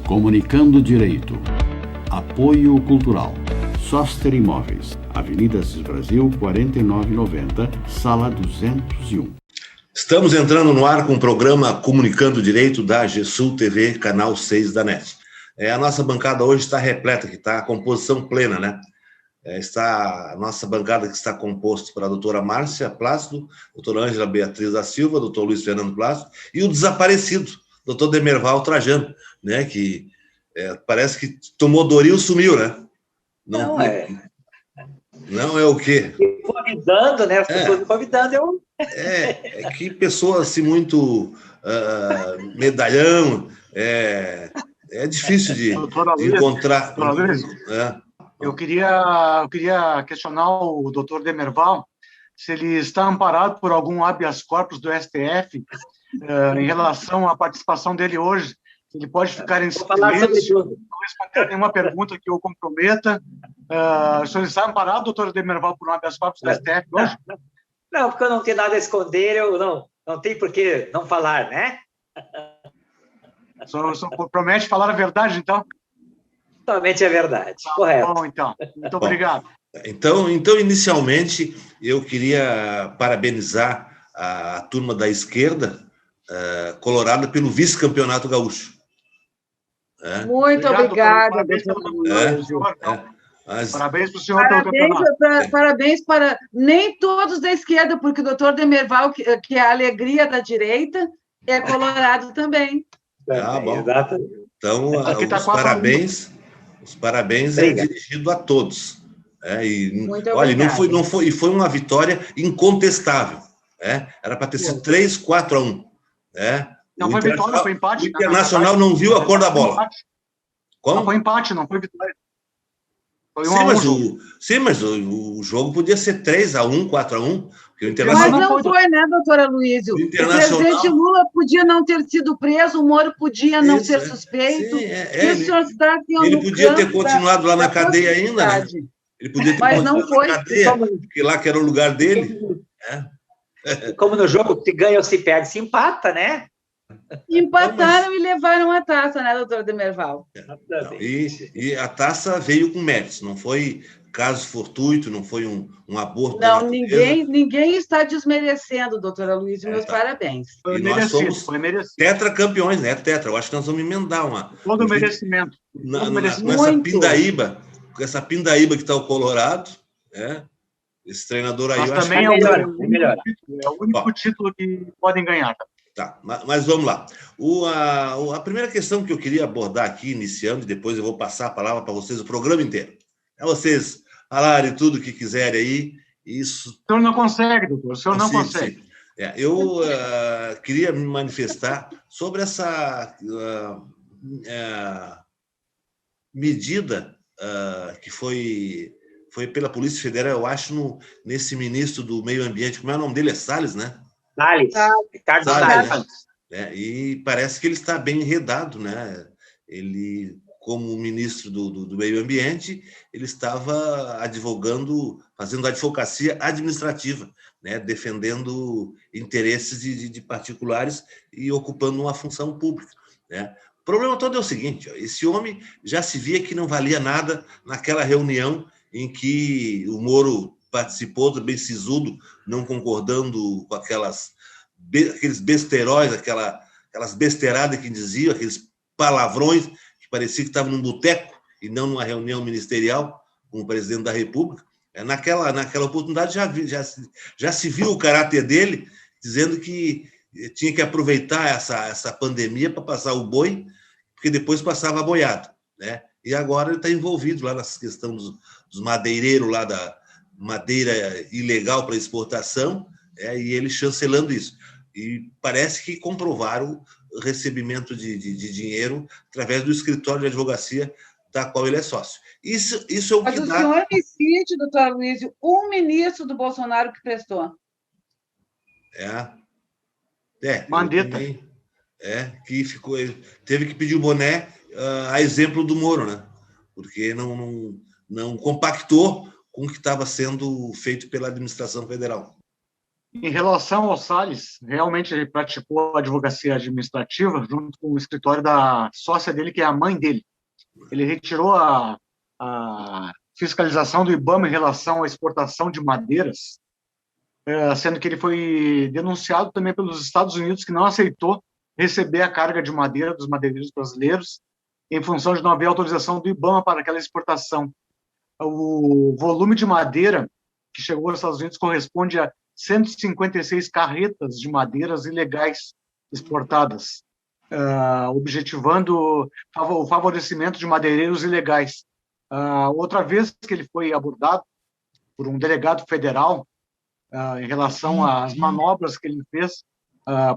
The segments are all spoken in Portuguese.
Comunicando Direito. Apoio Cultural. Soster Imóveis. Avenida Assis Brasil, 4990, Sala 201. Estamos entrando no ar com o programa Comunicando Direito da GESUL TV, canal 6 da NET. A nossa bancada hoje está repleta, que está a composição plena, né? Está a nossa bancada que está composta pela doutora Márcia Plácido, doutora Ângela Beatriz da Silva, doutor Luiz Fernando Plácido e o desaparecido, doutor Demerval Trajano, né? Que parece que tomou Doril e sumiu, né? Não é. Não é o quê? Me convidando, né? As pessoas me convidando, eu... Que pessoa assim muito medalhão, é difícil de encontrar. Doutora Luiz, eu queria questionar o doutor Demerval se ele está amparado por algum habeas corpus do STF em relação à participação dele hoje. Ele pode ficar em silêncio, não responder nenhuma pergunta que o comprometa. O senhor está amparado, doutor Demerval, por um habeas corpus do STF hoje? Não, porque eu não tenho nada a esconder, eu não tem por que não falar, né? O senhor promete falar a verdade, então? Somente a verdade, correto. Bom, então. Muito obrigado. Então, inicialmente, eu queria parabenizar a turma da esquerda colorada pelo vice-campeonato gaúcho. Muito obrigada, doutor. Parabéns para o senhor pelo campeonato. Parabéns para nem todos da esquerda, porque o doutor Demerval, que é a alegria da direita, é colorado também. Bom. Exatamente. Então, os parabéns é dirigido a todos. Muito olha, obrigado. foi uma vitória incontestável. Era para ter sido 3-4-1. Não foi vitória, foi empate. O Internacional não viu a cor da bola. Como? Não foi empate, não foi vitória. Foi mas o jogo podia ser 3-1, 4-1. Mas não foi, né, doutora Luísio? O presidente Lula podia não ter sido preso, o Moro podia não ser suspeito. Ele podia ter continuado lá na cadeia ainda, né? Ele podia ter continuado na cadeia, porque lá que era o lugar dele. Como no jogo, se ganha ou se perde, se empata, né? Empataram e levaram a taça, né, doutor Demerval? E a taça veio com méritos, não foi caso fortuito, não foi um aborto. Não, ninguém está desmerecendo, doutora Luiz, meus parabéns. E nós somos tetracampeões, né? Eu acho que nós vamos emendar todo merecimento. Essa pindaíba que está o Colorado, esse treinador aí... Mas eu também acho é o único título que podem ganhar. Tá, mas vamos lá. A primeira questão que eu queria abordar aqui, iniciando, e depois eu vou passar a palavra para vocês o programa inteiro. Vocês falarem tudo o que quiserem aí. Isso... O senhor não consegue, doutor, o senhor não consegue. Eu queria me manifestar sobre essa medida que foi pela Polícia Federal, eu acho, nesse ministro do Meio Ambiente, como é o nome dele? É Salles, né? Ricardo Salles. E parece que ele está bem enredado, né? Ele, como ministro do Meio Ambiente, ele estava fazendo advocacia administrativa, né? Defendendo interesses de particulares e ocupando uma função pública, né? O problema todo é o seguinte: esse homem já se via que não valia nada naquela reunião em que o Moro participou, bem sisudo, não concordando com aqueles besteróis, aquelas besteiradas que diziam, aqueles palavrões que parecia que estavam num boteco e não numa reunião ministerial com o presidente da República. Naquela oportunidade já se viu o caráter dele, dizendo que tinha que aproveitar essa pandemia para passar o boi, porque depois passava a boiada, né? E agora ele está envolvido lá nessa questão dos madeireiros lá da madeira ilegal para exportação, e ele chancelando isso. E parece que comprovaram o recebimento de dinheiro através do escritório de advocacia da qual ele é sócio. Isso é o que dá... Mas o senhor me cite, doutor Luiz, um ministro do Bolsonaro que prestou. Mandetta. Que teve que pedir o boné a exemplo do Moro, né? Porque não compactou com o que estava sendo feito pela administração federal. Em relação ao Salles, realmente ele praticou a advocacia administrativa junto com o escritório da sócia dele, que é a mãe dele. Ele retirou a fiscalização do IBAMA em relação à exportação de madeiras, sendo que ele foi denunciado também pelos Estados Unidos, que não aceitou receber a carga de madeira dos madeireiros brasileiros, em função de não haver autorização do IBAMA para aquela exportação. O volume de madeira que chegou aos Estados Unidos corresponde a 156 carretas de madeiras ilegais exportadas, objetivando o favorecimento de madeireiros ilegais. Outra vez que ele foi abordado por um delegado federal em relação às manobras que ele fez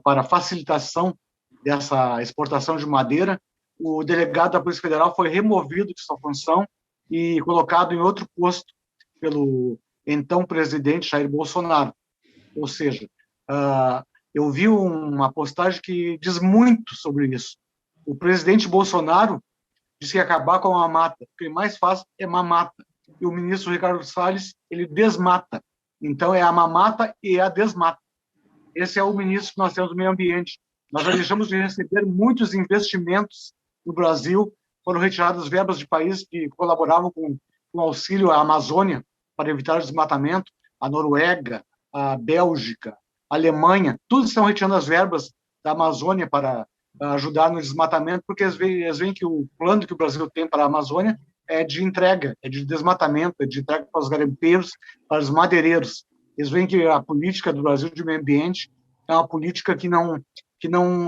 para facilitação dessa exportação de madeira, o delegado da Polícia Federal foi removido de sua função e colocado em outro posto pelo então presidente Jair Bolsonaro. Ou seja, eu vi uma postagem que diz muito sobre isso. O presidente Bolsonaro disse que ia acabar com a mata. O que ele mais faz é mamata. E o ministro Ricardo Salles, ele desmata. Então, é a mamata e a desmata. Esse é o ministro que nós temos do meio ambiente. Nós já deixamos de receber muitos investimentos no Brasil, foram retiradas verbas de países que colaboravam com o auxílio à Amazônia para evitar o desmatamento, a Noruega, a Bélgica, a Alemanha, todos estão retirando as verbas da Amazônia para ajudar no desmatamento, porque eles veem que o plano que o Brasil tem para a Amazônia é de entrega, é de desmatamento, é de entrega para os garimpeiros, para os madeireiros. Eles veem que a política do Brasil de meio ambiente é uma política que não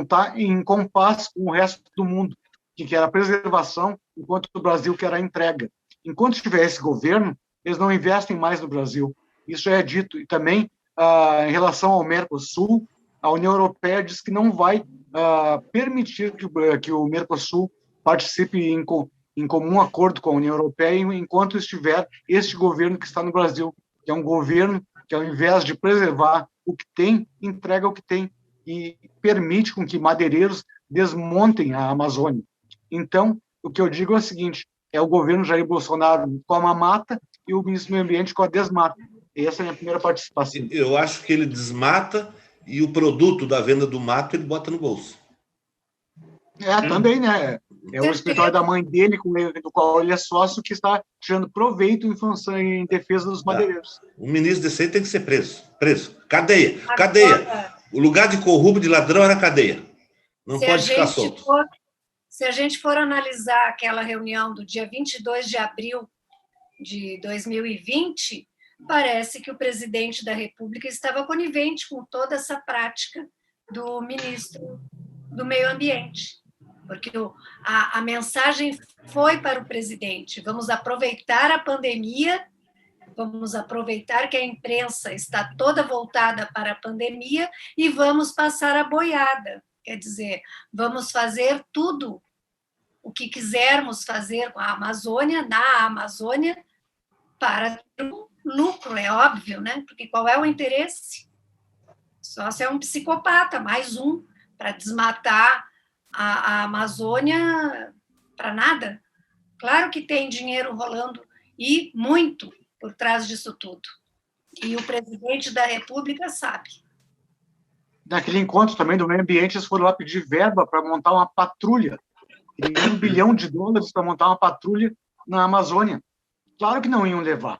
está em compasso com o resto do mundo, que quer a preservação, enquanto o Brasil quer a entrega. Enquanto tiver esse governo, eles não investem mais no Brasil. Isso já é dito. E também, em relação ao Mercosul, a União Europeia diz que não vai permitir que o Mercosul participe em comum acordo com a União Europeia enquanto estiver este governo que está no Brasil, que é um governo que, ao invés de preservar o que tem, entrega o que tem e permite com que madeireiros desmontem a Amazônia. Então, o que eu digo é o seguinte, é o governo Jair Bolsonaro com a mamata e o ministro do Meio Ambiente com a desmata. Essa é a minha primeira participação. Eu acho que ele desmata e o produto da venda do mato ele bota no bolso. Também, né? É o escritório da mãe dele, do qual ele é sócio, que está tirando proveito em defesa dos madeireiros. O ministro desse aí tem que ser preso. Cadeia. O lugar de corrupto, de ladrão, era cadeia. Não pode ficar solto. Se a gente for analisar aquela reunião do dia 22 de abril de 2020, parece que o presidente da República estava conivente com toda essa prática do ministro do Meio Ambiente, porque a mensagem foi para o presidente: vamos aproveitar a pandemia, vamos aproveitar que a imprensa está toda voltada para a pandemia e vamos passar a boiada. Quer dizer, vamos fazer tudo o que quisermos fazer com a Amazônia, na Amazônia, para ter um lucro, é óbvio, né? Porque qual é o interesse? Só se é um psicopata, mais um, para desmatar a Amazônia para nada. Claro que tem dinheiro rolando, e muito, por trás disso tudo. E o presidente da República sabe. Naquele encontro também do meio ambiente, eles foram lá pedir verba para montar uma patrulha. Queriam $1 bilhão para montar uma patrulha na Amazônia. Claro que não iam levar.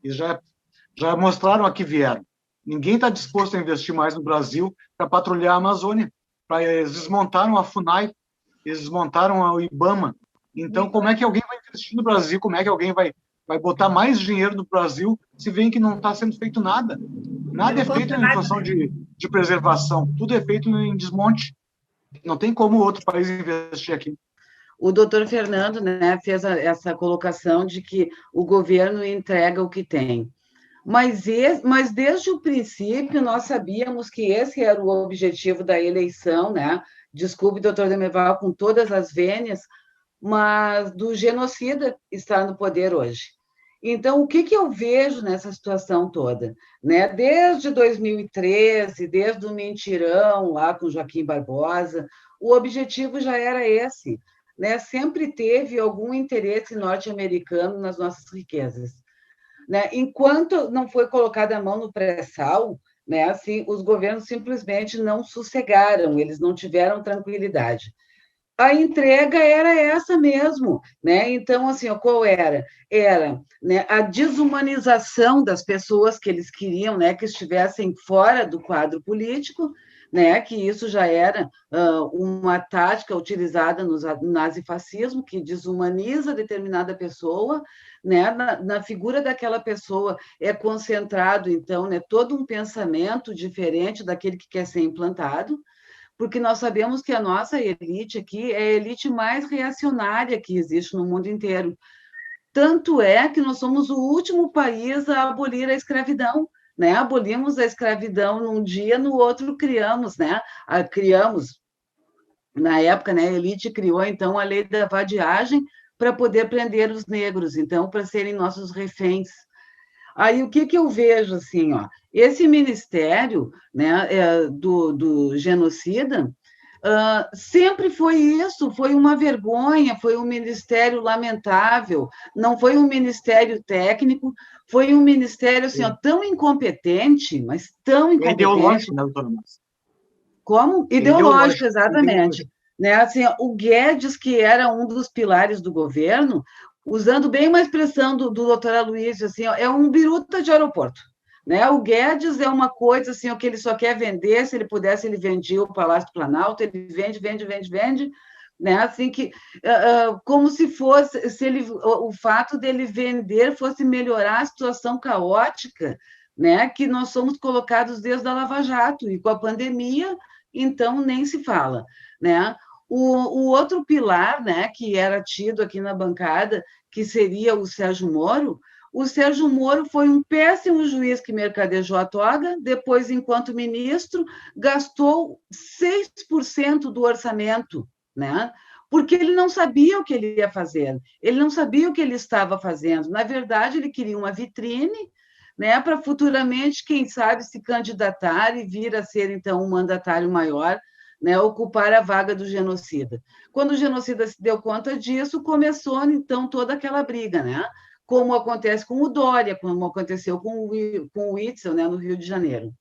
Eles já mostraram a que vieram. Ninguém está disposto a investir mais no Brasil para patrulhar a Amazônia. Eles desmontaram a FUNAI, eles desmontaram o IBAMA. Então, como é que alguém vai investir no Brasil? Como é que alguém vai botar mais dinheiro no Brasil se vê que não está sendo feito nada? Nada é feito em função de preservação. Tudo é feito em desmonte. Não tem como outro país investir aqui. O doutor Fernando, né, fez essa colocação de que o governo entrega o que tem. Mas desde o princípio nós sabíamos que esse era o objetivo da eleição, né? Desculpe, doutor Demerval, com todas as vênias, mas do genocida está no poder hoje. Então, o que eu vejo nessa situação toda? Né? Desde 2013, desde o mentirão lá com Joaquim Barbosa, o objetivo já era esse, né? Sempre teve algum interesse norte-americano nas nossas riquezas. Né? Enquanto não foi colocada a mão no pré-sal, né? Assim, os governos simplesmente não sossegaram, eles não tiveram tranquilidade. A entrega era essa mesmo, né? Então, assim, ó, qual era? Era, né, a desumanização das pessoas que eles queriam, né, que estivessem fora do quadro político, né, que isso já era uma tática utilizada no nazifascismo, que desumaniza determinada pessoa, né, na figura daquela pessoa é concentrado, então, né, todo um pensamento diferente daquele que quer ser implantado, porque nós sabemos que a nossa elite aqui é a elite mais reacionária que existe no mundo inteiro. Tanto é que nós somos o último país a abolir a escravidão, né? Abolimos a escravidão num dia, no outro criamos, né? Criamos, na época, né? A elite criou, então, a lei da vadiagem para poder prender os negros, então, para serem nossos reféns. Aí o que eu vejo assim, ó, esse ministério, né, do genocida sempre foi isso, foi uma vergonha, foi um ministério lamentável, não foi um ministério técnico, foi um ministério assim, ó, tão incompetente, mas tão incompetente. É ideológico, né, doutora Márcia? Como? Ideológico, exatamente. Né? Assim, o Guedes, que era um dos pilares do governo, usando bem uma expressão do doutor Aloysio, assim, ó, é um biruta de aeroporto. Né? O Guedes é uma coisa assim, o que ele só quer vender, se ele pudesse, ele vendia o Palácio do Planalto, ele vende, né? Assim que, como se fosse, se ele, o fato dele vender fosse melhorar a situação caótica, né? Que nós somos colocados desde a Lava Jato, e com a pandemia, então nem se fala, né? O outro pilar, né, que era tido aqui na bancada, que seria o Sérgio Moro foi um péssimo juiz que mercadejou a toga, depois, enquanto ministro, gastou 6% do orçamento, né? Porque ele não sabia o que ele ia fazer, ele não sabia o que ele estava fazendo. Na verdade, ele queria uma vitrine, né, para futuramente, quem sabe, se candidatar e vir a ser, então, um mandatário maior, né, ocupar a vaga do genocida. Quando o genocida se deu conta disso, começou, então, toda aquela briga, né? Como acontece com o Dória, como aconteceu com o Witzel, né, no Rio de Janeiro.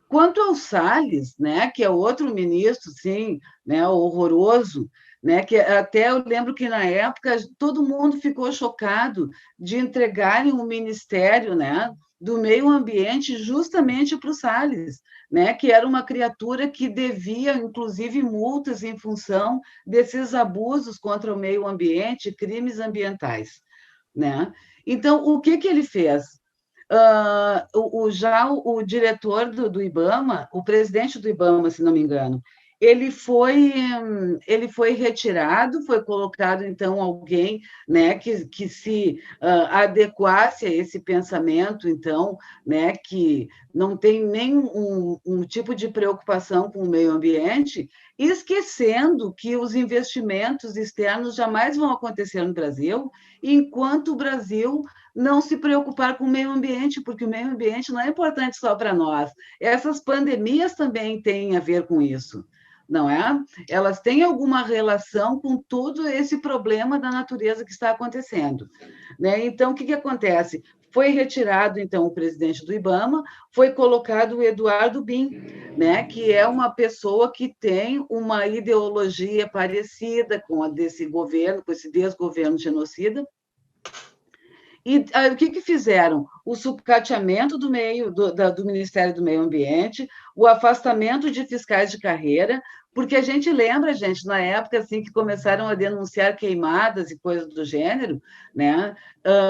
Quanto ao Salles, né, que é outro ministro, sim, né, horroroso, né, que até eu lembro que, na época, todo mundo ficou chocado de entregarem o Ministério, né, do Meio Ambiente justamente para o Salles, né, que era uma criatura que devia, inclusive, multas em função desses abusos contra o meio ambiente, crimes ambientais. Né? Então, o que ele fez? Já o diretor do IBAMA, o presidente do IBAMA, se não me engano, ele foi retirado, foi colocado, então, alguém, né, que se adequasse a esse pensamento, então, né, que não tem nem um tipo de preocupação com o meio ambiente, esquecendo que os investimentos externos jamais vão acontecer no Brasil, enquanto o Brasil não se preocupar com o meio ambiente, porque o meio ambiente não é importante só para nós. Essas pandemias também têm a ver com isso, não é? Elas têm alguma relação com todo esse problema da natureza que está acontecendo. Né? Então, o que acontece? Foi retirado, então, o presidente do IBAMA, foi colocado o Eduardo Bin, né, que é uma pessoa que tem uma ideologia parecida com a desse governo, com esse desgoverno genocida. E o que fizeram? O sucateamento do Ministério do Meio Ambiente, o afastamento de fiscais de carreira, porque a gente lembra, gente, na época assim que começaram a denunciar queimadas e coisas do gênero, né?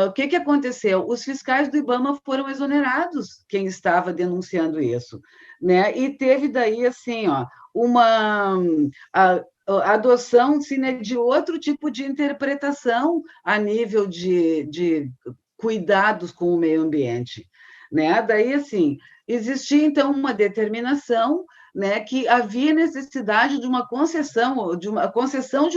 O que aconteceu? Os fiscais do IBAMA foram exonerados, quem estava denunciando isso, né? E teve daí assim, ó, a adoção assim, né, de outro tipo de interpretação a nível de cuidados com o meio ambiente. Né? Daí, assim, existia, então, uma determinação, né, que havia necessidade de uma concessão de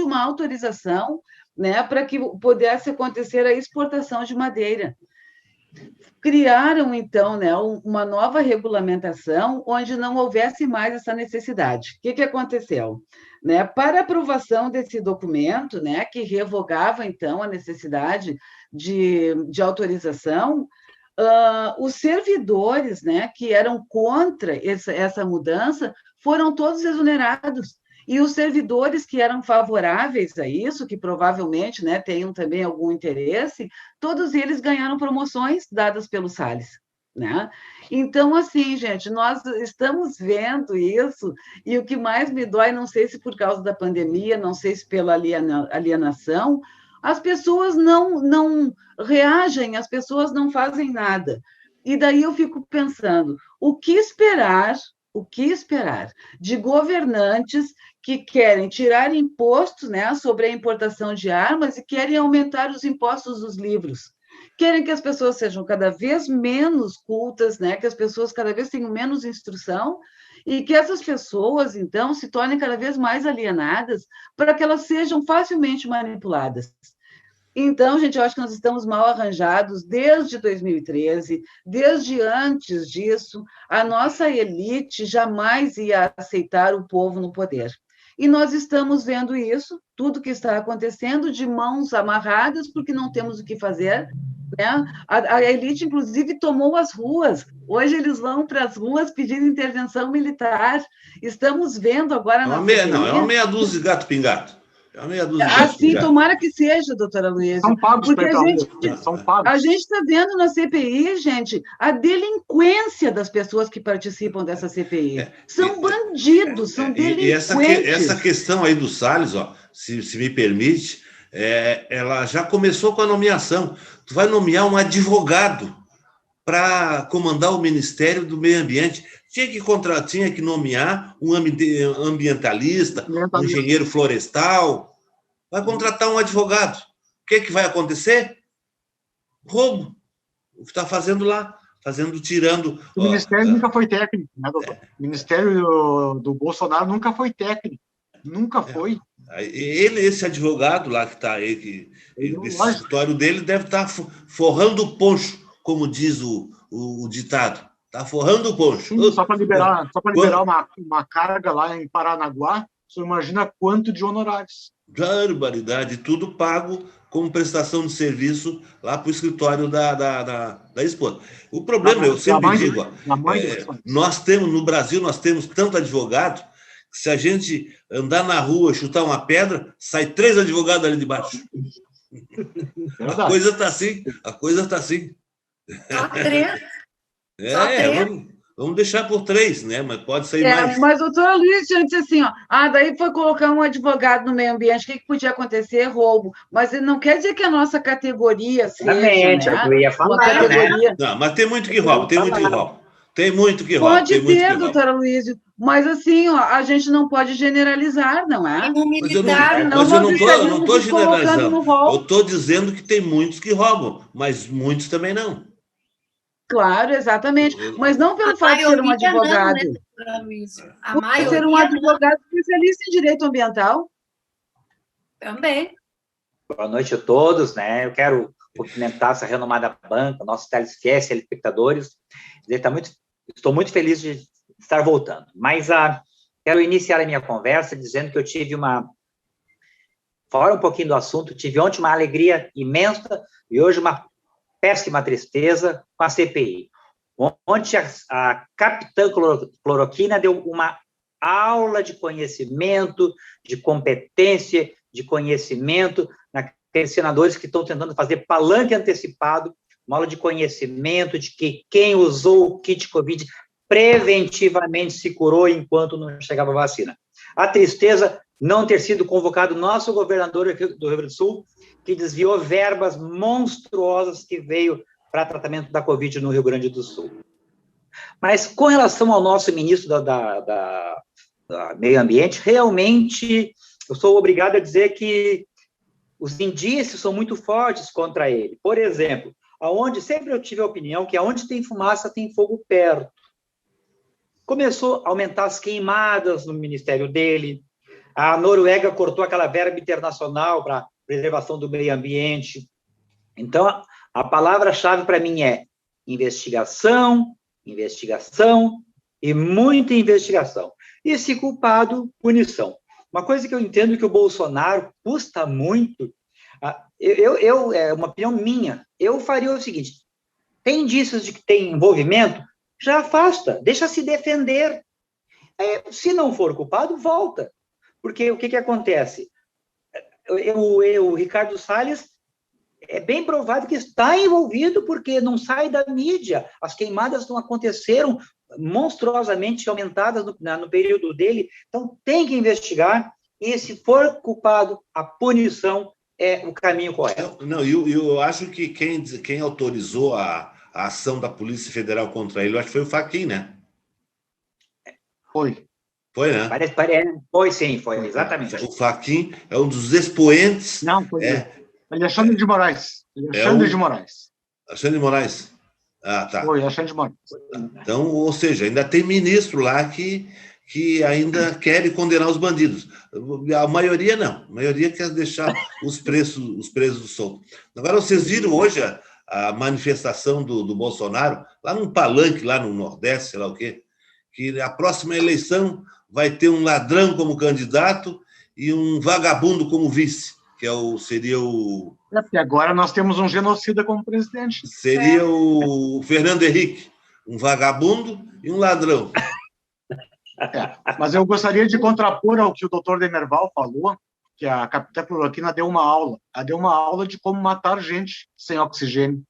uma autorização, né, para que pudesse acontecer a exportação de madeira. Criaram, então, né, uma nova regulamentação onde não houvesse mais essa necessidade. O que aconteceu? Né, para aprovação desse documento, né, que revogava, então, a necessidade de autorização, os servidores, né, que eram contra essa mudança foram todos exonerados. E os servidores que eram favoráveis a isso, que provavelmente, né, tenham também algum interesse, todos eles ganharam promoções dadas pelo Salles, né? Então, assim, gente, nós estamos vendo isso, e o que mais me dói, não sei se por causa da pandemia, não sei se pela alienação, as pessoas não reagem, as pessoas não fazem nada. E daí eu fico pensando, o que esperar de governantes que querem tirar impostos, né, sobre a importação de armas e querem aumentar os impostos dos livros? Querem que as pessoas sejam cada vez menos cultas, né, que as pessoas cada vez tenham menos instrução e que essas pessoas, então, se tornem cada vez mais alienadas para que elas sejam facilmente manipuladas. Então, gente, eu acho que nós estamos mal arranjados desde 2013, desde antes disso, a nossa elite jamais ia aceitar o povo no poder. E nós estamos vendo isso, tudo que está acontecendo, de mãos amarradas, porque não temos o que fazer, né? A elite, inclusive, tomou as ruas. Hoje eles vão para as ruas pedindo intervenção militar. Estamos vendo agora na CPI... Não, é uma meia dúzia de gato pingado. É uma meia dúzia de gato Assim, pingado. tomara que seja, doutora Luísa. São pagos porque para são pagos. A gente está vendo na CPI, gente, a delinquência das pessoas que participam dessa CPI. São bandidos, são delinquentes. E essa questão aí do Salles, ó, se me permite, ela já começou com a nomeação. Tu vai nomear um advogado para comandar o Ministério do Meio Ambiente. Tinha que nomear um ambientalista, um engenheiro florestal. Vai contratar um advogado. O que vai acontecer? Roubo. O que está fazendo lá? Tirando... O Ministério nunca foi técnico, né, doutor? O Ministério do Bolsonaro nunca foi técnico. Nunca foi. Esse advogado lá que está aí, esse escritório dele deve estar forrando o poncho, como diz o ditado. Está forrando o poncho. Sim, só para liberar uma carga lá em Paranaguá, você imagina quanto de honorários. Barbaridade, tudo pago como prestação de serviço lá para o escritório da esposa. O problema, eu sempre digo, no Brasil nós temos tanto advogado que se a gente andar na rua, chutar uma pedra, sai 3 advogados ali de baixo. A coisa está assim. Só 3? Só 3? Vamos deixar por 3, né? Mas pode sair mais. Mas, doutora Luiz, gente, assim, daí foi colocar um advogado no meio ambiente, o que podia acontecer? Roubo. Mas não quer dizer que a nossa categoria seja, né? Eu ia falar, categoria... né? Não, mas tem muito que rouba, Tem muito que rouba. Pode ter, doutora Luiz, mas assim, a gente não pode generalizar, não é? Mas eu não estou generalizando. Eu estou dizendo que tem muitos que roubam, mas muitos também não. Claro, exatamente. Mas não pelo fato de ser um advogado. Não, né, por ser um advogado especialista em direito ambiental. Também. Boa noite a todos, né? Eu quero cumprimentar essa renomada banca, nossos telespectadores. Estou muito feliz de estar voltando. Mas quero iniciar a minha conversa dizendo que eu tive fora um pouquinho do assunto, tive ontem uma alegria imensa e hoje uma péssima tristeza com a CPI. Ontem a capitã Cloroquina deu uma aula de conhecimento, de competência, de conhecimento, naqueles senadores que estão tentando fazer palanque antecipado, uma aula de conhecimento de que quem usou o kit Covid preventivamente se curou enquanto não chegava a vacina. A tristeza não ter sido convocado nosso governador do Rio Grande do Sul, que desviou verbas monstruosas que veio para tratamento da Covid no Rio Grande do Sul. Mas, com relação ao nosso ministro da Meio Ambiente, realmente, eu sou obrigado a dizer que os indícios são muito fortes contra ele. Por exemplo, sempre eu tive a opinião que aonde tem fumaça, tem fogo perto. Começou a aumentar as queimadas no ministério dele, a Noruega cortou aquela verba internacional para preservação do meio ambiente. Então, a palavra-chave para mim é investigação, investigação e muita investigação. E se culpado, punição. Uma coisa que eu entendo que o Bolsonaro custa muito, é uma opinião minha, eu faria o seguinte, tem indícios de que tem envolvimento, já afasta, deixa se defender. Se não for culpado, volta. Porque o que acontece? O Ricardo Salles é bem provável que está envolvido, porque não sai da mídia. As queimadas não aconteceram monstruosamente aumentadas no período dele. Então, tem que investigar, e se for culpado, a punição é o caminho correto. Não, eu acho que quem autorizou a ação da Polícia Federal contra ele, eu acho que foi o Fachin, né? Foi. Foi, né? Foi sim, foi, exatamente. O Fachin é um dos expoentes. Não, foi Alexandre de Moraes. Alexandre de Moraes. Alexandre de Moraes. Ah, tá. Foi, Alexandre de Moraes. Então, ou seja, ainda tem ministro lá que ainda quer condenar os bandidos. A maioria não. A maioria quer deixar os presos soltos. Agora, vocês viram hoje a manifestação do Bolsonaro, lá num palanque, lá no Nordeste, sei lá o quê, que a próxima eleição vai ter um ladrão como candidato e um vagabundo como vice, que seria o... Porque agora nós temos um genocida como presidente. Seria o Fernando Henrique, um vagabundo e um ladrão. Mas eu gostaria de contrapor ao que o doutor Demerval falou, que a capitã cloroquina deu uma aula. Ela deu uma aula de como matar gente sem oxigênio.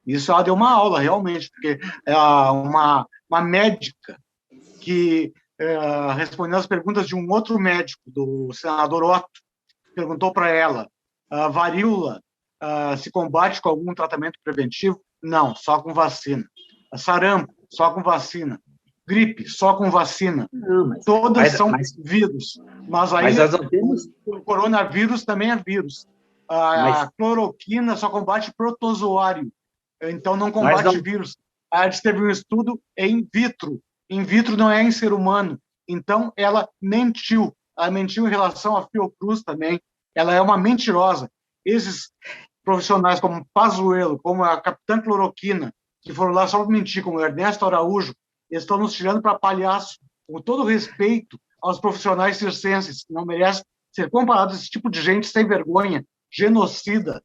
Isso ela deu uma aula, realmente, porque é uma médica que respondeu as perguntas de um outro médico, do senador Otto, perguntou para ela, varíola se combate com algum tratamento preventivo? Não, só com vacina. Sarampo, só com vacina. Gripe, só com vacina. Não, Todas são vírus. Mas aí o coronavírus também é vírus. A cloroquina só combate protozoário. Então não combate vírus. A gente teve um estudo in vitro. In vitro não é em ser humano. Então ela mentiu. Ela mentiu em relação à Fiocruz também. Ela é uma mentirosa. Esses profissionais como Pazuello, como a capitã cloroquina, que foram lá só para mentir, como o Ernesto Araújo, eles estão nos tirando para palhaço, com todo respeito aos profissionais circenses, que não merecem ser comparados a esse tipo de gente sem vergonha, genocida,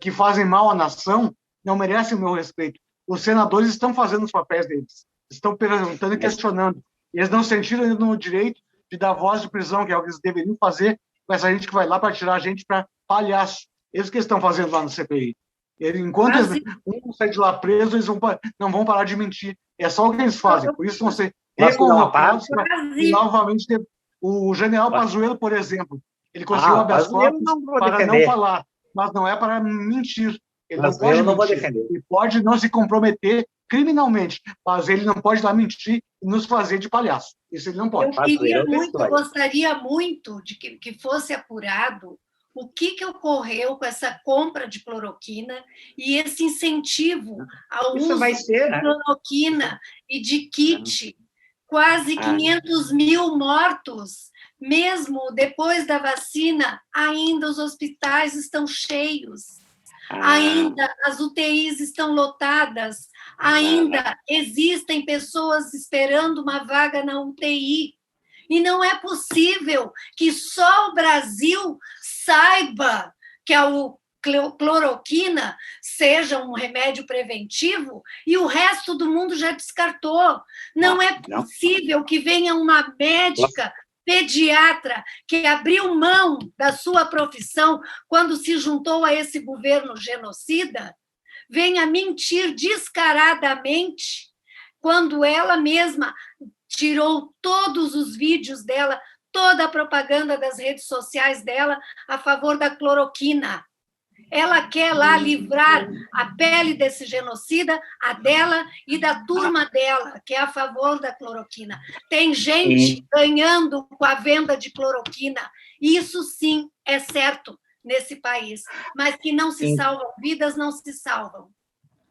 que fazem mal à nação, não merecem o meu respeito. Os senadores estão fazendo os papéis deles, estão perguntando e questionando. Eles não sentiram ainda no direito de dar voz de prisão, que é o que eles deveriam fazer com essa gente que vai lá para tirar a gente para palhaço. Eles que estão fazendo lá no CPI. Enquanto um sai de lá preso, eles não vão parar de mentir. É só o que eles fazem. Por isso vão ser reconvocados e novamente ter... O general Pazuello, por exemplo, ele conseguiu habeas corpus para não falar, mas não é para mentir. Ele não pode mentir. Ele pode não se comprometer criminalmente, mas ele não pode lá mentir e nos fazer de palhaço. Isso ele não pode. Eu gostaria muito de que fosse apurado o que ocorreu com essa compra de cloroquina e esse incentivo ao uso de cloroquina e de kit. Quase 500 mil mortos. Mesmo depois da vacina, ainda os hospitais estão cheios. Ainda as UTIs estão lotadas. Ainda existem pessoas esperando uma vaga na UTI. E não é possível que só o Brasil saiba que a cloroquina seja um remédio preventivo e o resto do mundo já descartou. Não é possível que venha uma médica pediatra que abriu mão da sua profissão quando se juntou a esse governo genocida, venha mentir descaradamente quando ela mesma tirou todos os vídeos dela, toda a propaganda das redes sociais dela a favor da cloroquina. Ela quer lá livrar a pele desse genocida, a dela e da turma dela, que é a favor da cloroquina. Tem gente ganhando com a venda de cloroquina. Isso sim é certo nesse país. Mas que não se salvam vidas, não se salvam.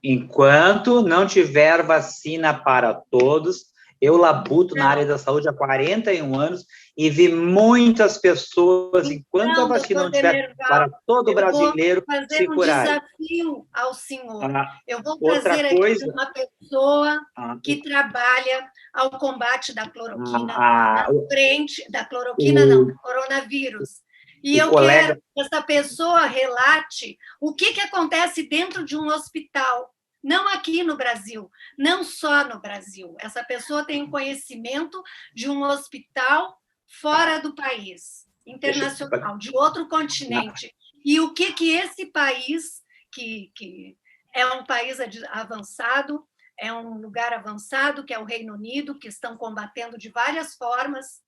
Enquanto não tiver vacina para todos, eu labuto na área da saúde há 41 anos e vi muitas pessoas, enquanto a vacina não tiver para todo brasileiro, se curarem. Eu vou fazer um desafio ao senhor. Eu vou trazer aqui uma pessoa que trabalha ao combate da cloroquina, na frente da cloroquina, não, do coronavírus. E eu quero que essa pessoa relate o que acontece dentro de um hospital não aqui no Brasil, não só no Brasil. Essa pessoa tem conhecimento de um hospital fora do país, internacional, de outro continente. E o que esse país, que é um país avançado, é um lugar avançado, que é o Reino Unido, que estão combatendo de várias formas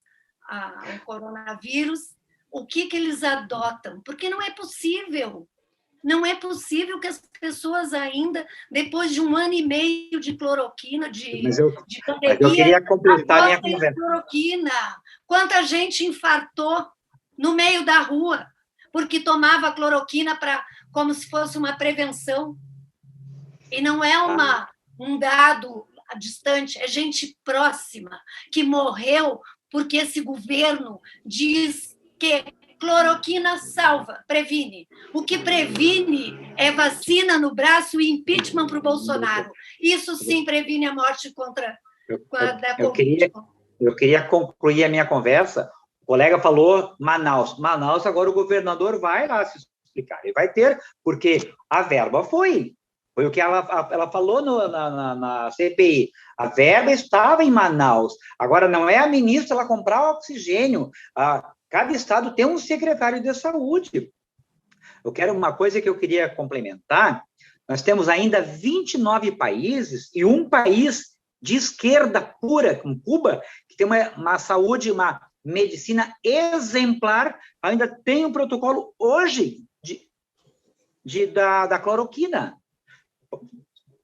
o coronavírus, o que eles adotam? Porque não é possível. Não é possível que as pessoas ainda, depois de 1 ano e meio de cloroquina, de pandemia, eu queria completar minha adotem conversa. cloroquina. Quanta gente infartou no meio da rua porque tomava cloroquina como se fosse uma prevenção. E não é um dado distante, é gente próxima que morreu porque esse governo diz que cloroquina salva, previne. O que previne é vacina no braço e impeachment para o Bolsonaro. Isso sim previne a morte da Covid. Eu queria concluir a minha conversa. O colega falou Manaus. Manaus, agora o governador vai lá se explicar. Ele vai ter, porque a verba foi o que ela falou na CPI. A verba estava em Manaus. Agora, não é a ministra ela comprar o oxigênio. Cada estado tem um secretário de saúde. Uma coisa que eu queria complementar, nós temos ainda 29 países e um país de esquerda pura, como Cuba, que tem uma saúde, uma medicina exemplar, ainda tem um protocolo hoje da cloroquina.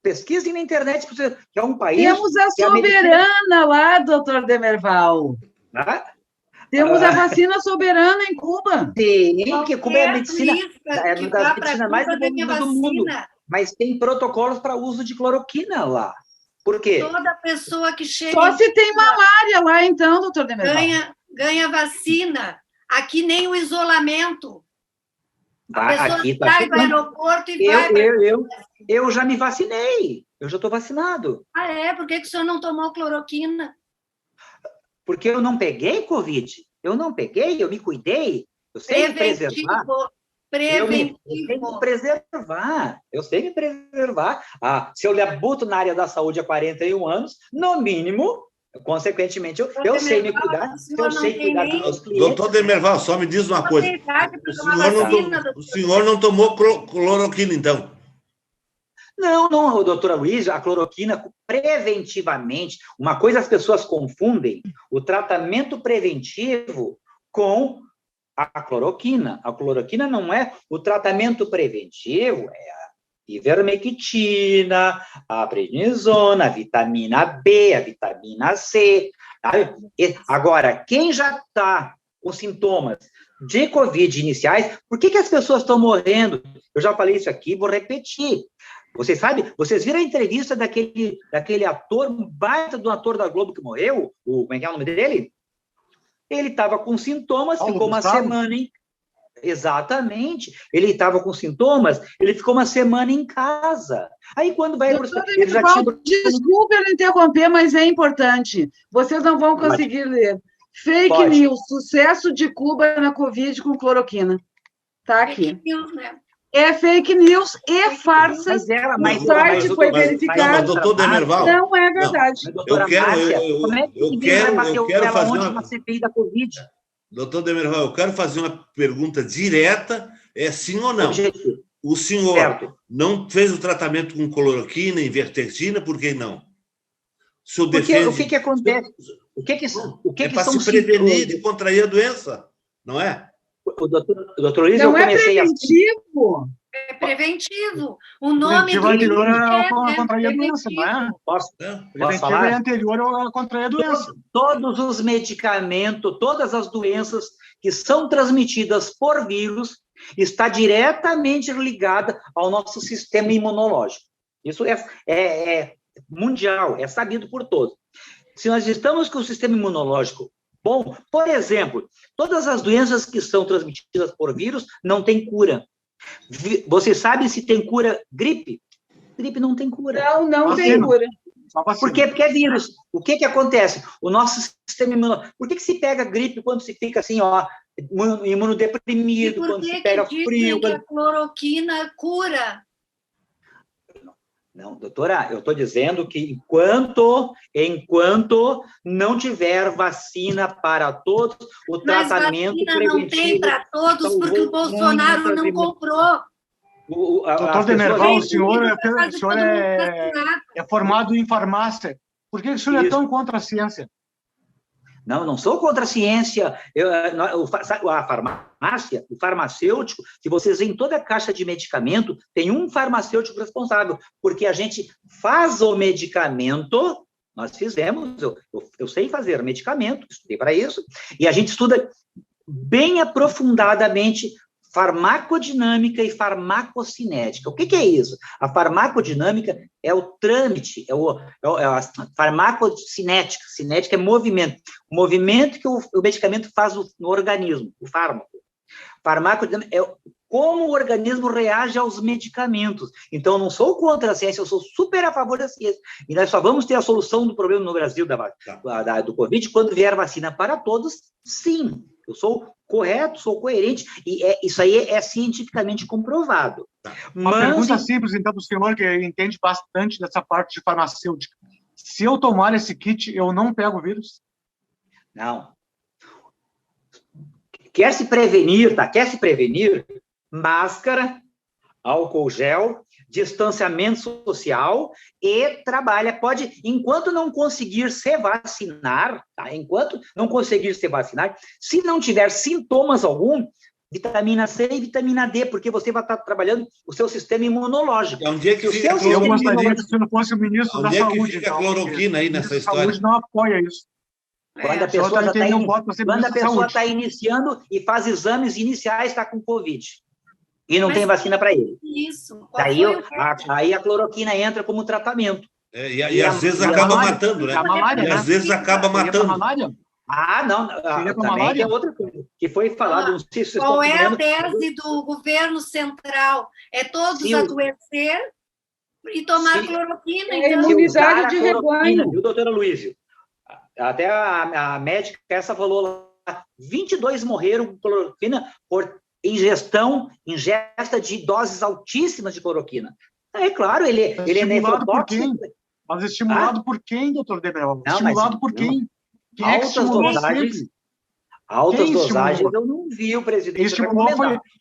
Pesquisem na internet, que é um país... Temos a soberana lá, doutor Demerval. Temos a vacina soberana em Cuba. Sim, que Cuba é a medicina, uma das medicinas mais evoluídas do mundo. Mas tem protocolos para uso de cloroquina lá. Por quê? Toda pessoa que chega... Só se tem malária lá, então, doutor Demerval. Ganha vacina. Aqui nem o isolamento. A pessoa aqui sai do aeroporto e vai... Eu já me vacinei. Eu já estou vacinado. Por que o senhor não tomou cloroquina? Porque eu não peguei Covid. Eu não peguei, eu me cuidei. Eu sei me preservar. Preventivo. Eu sei me preservar. Eu sei me preservar. Se eu debuto na área da saúde há 41 anos, no mínimo, consequentemente, eu sei me cuidar. Eu sei cuidar dos meus clientes. Doutor Demerval, só me diz uma coisa. O senhor não tomou cloroquina, então? Não, doutora Luiz, a cloroquina, preventivamente, uma coisa as pessoas confundem, o tratamento preventivo com a cloroquina. A cloroquina não é o tratamento preventivo, é a ivermectina, a prednisona, a vitamina B, a vitamina C. Sabe? Agora, quem já está com sintomas de Covid iniciais, por que as pessoas estão morrendo? Eu já falei isso aqui, vou repetir. Vocês viram a entrevista daquele ator, um baita do ator da Globo que morreu? Como é que é o nome dele? Ele estava com sintomas, ficou uma semana em... Exatamente. Ele estava com sintomas, ele ficou uma semana em casa. Aí, quando vai... Desculpe eu interromper, mas é importante. Vocês não vão conseguir ler. Fake news, sucesso de Cuba na Covid com cloroquina. Está aqui. Fake news, né? É fake news e farsas. Mas o site foi verificado. Mas, doutor Demerval, não é verdade. Eu quero fazer uma CPI da Covid. Doutor Demerval, eu quero fazer uma pergunta direta, sim ou não? Objetivo. O senhor não fez o tratamento com cloroquina, invertectina, por que não? O que acontece? É para se prevenir de contrair a doença, não é? O doutor Luiz, não é preventivo. É preventivo. O nome do anterior a contrair a doença, não é? Posso preventivo falar? É anterior a contrair a doença. Todos os medicamentos, todas as doenças que são transmitidas por vírus está diretamente ligada ao nosso sistema imunológico. Isso é mundial, é sabido por todos. Se nós estamos com o sistema imunológico bom, por exemplo, todas as doenças que são transmitidas por vírus não têm cura. Você sabe se tem cura gripe? Gripe não tem cura. Não tem cura. Por quê? Porque é vírus. O que acontece? O nosso sistema imunológico... Por que se pega gripe quando se fica assim, imunodeprimido, quando se pega frio? Que a cloroquina cura? Não, doutora, eu estou dizendo que enquanto não tiver vacina para todos, o Mas tratamento vacina preventivo... não tem para todos, porque o Bolsonaro não comprou. Doutor Demerval, o senhor é formado em farmácia. Por que o senhor é tão contra a ciência? Não sou contra a ciência. A farmácia, o farmacêutico, se vocês veem toda a caixa de medicamento, tem um farmacêutico responsável, porque a gente faz o medicamento, nós fizemos, eu sei fazer medicamento, estudei para isso, e a gente estuda bem aprofundadamente farmacodinâmica e farmacocinética. O que é isso? A farmacodinâmica é o trâmite, a farmacocinética. Cinética é movimento. O movimento que o medicamento faz no organismo, o fármaco. Farmacodinâmica é como o organismo reage aos medicamentos. Então, eu não sou contra a ciência, eu sou super a favor da ciência. E nós só vamos ter a solução do problema no Brasil do Covid quando vier vacina para todos, sim. Eu sou correto, sou coerente, e isso aí é cientificamente comprovado. Uma pergunta simples, então, para o senhor, que entende bastante dessa parte de farmacêutica. Se eu tomar esse kit, eu não pego o vírus? Não. Quer se prevenir, tá? Quer se prevenir? Máscara, álcool gel, distanciamento social e trabalha. Pode, enquanto não conseguir se vacinar, tá? Enquanto não conseguir se vacinar, se não tiver sintomas algum, vitamina C e vitamina D, porque você vai estar trabalhando o seu sistema imunológico. É um dia que fica eu gostaria que você não fosse o ministro da Saúde. Onde é que fica a cloroquina aí nessa história? A saúde não apoia isso. Quando a pessoa está iniciando e faz exames iniciais, está com Covid. E não tem vacina para ele. Isso. Aí a cloroquina entra como tratamento. E às vezes acaba matando, né? E às vezes acaba matando. Não. Também tem outra coisa que foi falado. Não sei se vocês qual estão a tese do governo central? É todos adoecer e tomar cloroquina. Então, imunidade de rebanho. Viu, doutora Luísio? Até a médica, essa falou lá, 22 morreram com cloroquina por ingesta de doses altíssimas de cloroquina. É claro, ele é nefrotóxico. Mas estimulado por quem, doutor Demerval? Estimulado por quem? Quem é que estimulou sempre? Altas dosagens eu não vi o presidente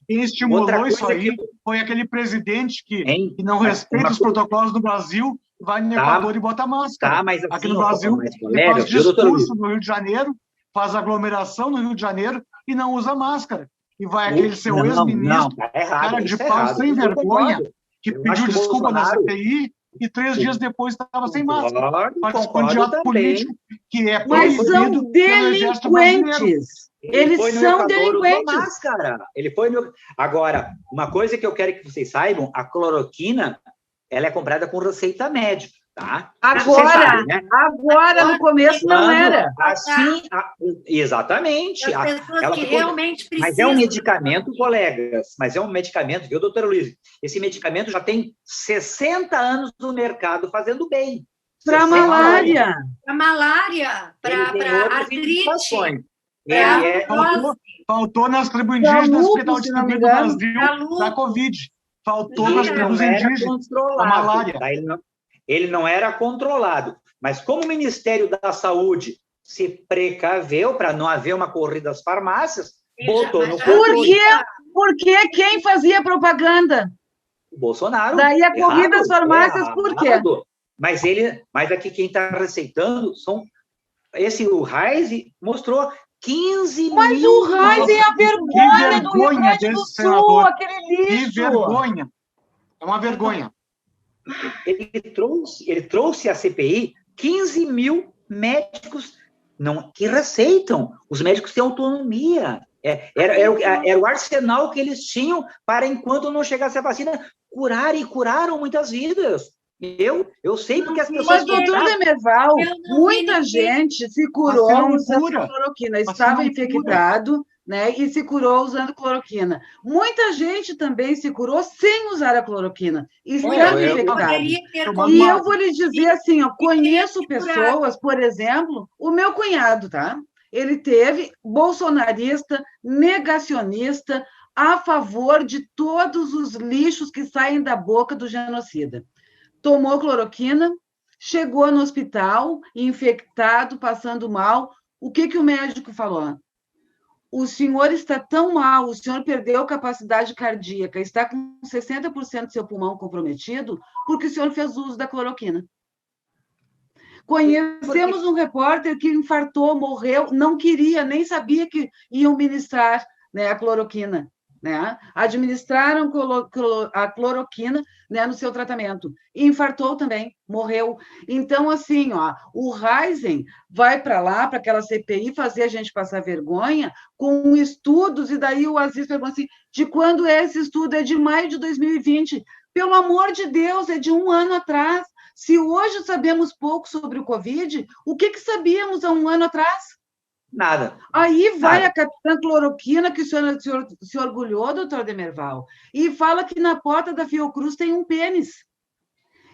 quem estimulou isso aí foi aquele presidente que não respeita os protocolos do Brasil, vai no Equador e bota máscara. Mas assim, aqui no Brasil, ele faz discurso no Rio de Janeiro, faz aglomeração no Rio de Janeiro e não usa máscara. E vai aquele seu ex-ministro, cara de pau sem vergonha, que pediu desculpa na CPI e 3 dias depois estava sem máscara. Participando de ato político que é proibido. Mas são delinquentes. Eles são delinquentes. Ele foi no... Agora, uma coisa que eu quero que vocês saibam, a cloroquina, ela é comprada com receita médica, tá? Agora, sabe, né? Agora, no começo não era. Assim, exatamente. As pessoas que realmente precisam. Mas é um medicamento, colegas, mas é um medicamento, viu, doutora Luiz? Esse medicamento já tem 60 anos no mercado fazendo bem. Para malária. Para malária, para artrite. Faltou nas tribos indígenas no Hospital Distribuído do Brasil da Covid. Faltou nas tribos indígenas a malária. Ele não era controlado. Mas como o Ministério da Saúde se precaveu para não haver uma corrida às farmácias, botou no controle. Por que quem fazia propaganda? O Bolsonaro. Daí a corrida às farmácias, por quê? Mas aqui quem está receitando o Reis mostrou 15 mil... Mas o Reis é a vergonha do Rio Grande do Sul, aquele lixo. Que vergonha. É uma vergonha. Ele trouxe à CPI 15 mil médicos que receitam. Os médicos têm autonomia. Era o arsenal que eles tinham para, enquanto não chegasse a vacina, curaram muitas vidas. Eu sei porque as pessoas... Mas, doutor Demerval, muita gente se curou usando cloroquina. Estava infectado, né, e se curou usando cloroquina. Muita gente também se curou sem usar a cloroquina, estando infectado. E eu vou lhe dizer assim, eu conheço pessoas, por exemplo, o meu cunhado, tá? Ele teve bolsonarista, negacionista, a favor de todos os lixos que saem da boca do genocida. tomou cloroquina, chegou no hospital, infectado, passando mal. O que o médico falou? O senhor está tão mal, o senhor perdeu capacidade cardíaca, está com 60% do seu pulmão comprometido, porque o senhor fez uso da cloroquina. Conhecemos um repórter que infartou, morreu, não queria, nem sabia que iam ministrar, né, a cloroquina. Né? Administraram a cloroquina, né, no seu tratamento. E infartou também, morreu. Então, assim, ó, o Heisen vai para lá, para aquela CPI, fazer a gente passar vergonha com estudos, e daí o Aziz perguntou assim, de quando é esse estudo? É de maio de 2020. Pelo amor de Deus, é de 1 ano atrás. Se hoje sabemos pouco sobre o Covid, o que sabíamos há 1 ano atrás? Nada. Aí vai Nada. a capitã cloroquina, que o senhor se orgulhou, doutor Demerval, e fala que na porta da Fiocruz tem um pênis.